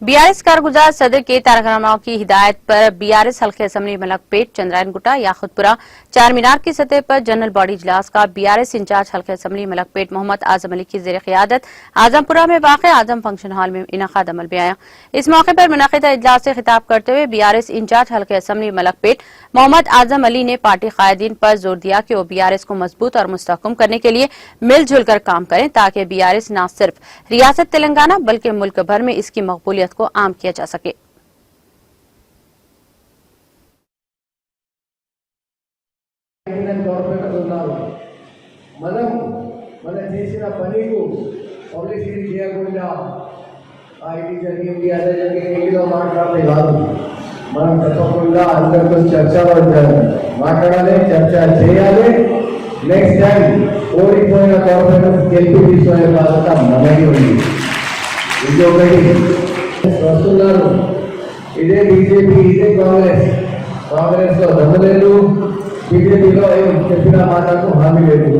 BRS कारगुजार सदर के तारकनामाओं की हिदायत पर बीआरएस हल्के असम्बली मलकपेट, चंद्रायन गुट्टा, याकुतपुरा, चार मीनार की सतह पर जनरल बॉडी इजलास का बीआरएस इंचार्ज हल्के असम्बली मलकपेट मोहम्मद आजम अली की जेर क़ियादत आजमपुरा में वाक़ आजम फंक्शन हॉल में इनेकाद अमल में आया। इस मौके पर मुनक़िदा इजलास से खिताब करते हुए बीआरएस इंचार्ज हल्के असम्बली मलकपेट मोहम्मद आजम अली ने पार्टी कायदीन पर जोर दिया कि वो बीआरएस को मजबूत और मुस्तहकम करने के लिए मिलजुल कर काम करें ताकि बीआरएस न सिर्फ रियासत तेलंगाना बल्कि मुल्क भर में इसकी मकबूलियत को आम किया जा सके। పబ్లిసిటీ చేయకుండా ఇది జరిగింది అదే జరిగింది మాట్లాడలేదు కాదు, మనం తప్పకుండా అందరితో చర్చ మాట్లాడాలి, చర్చ చేయాలి. నెక్స్ట్ టైం ఓడిపోయిన గవర్నమెంట్ గెలిపి తీసుకునే బాధ్యత మనకి ఉంది. ఇంకొకటి వస్తున్నారు, ఇదే బీజేపీ ఇదే కాంగ్రెస్ లో దమ్మలేదు, బీజేపీలో చెప్పిన మాటకు హామీ లేదు.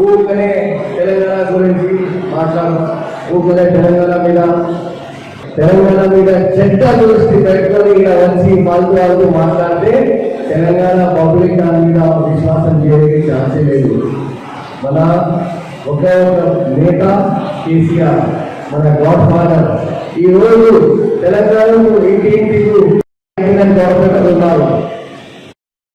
ఊరికనే తెలంగాణ గురించి ఊరికనే తెలంగాణ మీద చెడ్డ దృష్టి పెట్టుకొని ఇలా వచ్చి వాళ్ళు మాట్లాడితే తెలంగాణ పబ్లిక్ దాని మీద విశ్వాసం చేయడానికి ఛాన్సే లేదు. మన ఒక నేత కేసీఆర్ మన గాడ్ ఫాదర్ ఈ రోజు తెలంగాణకు ఇంటింటికి గవర్నమెంట్ ఉన్నారు.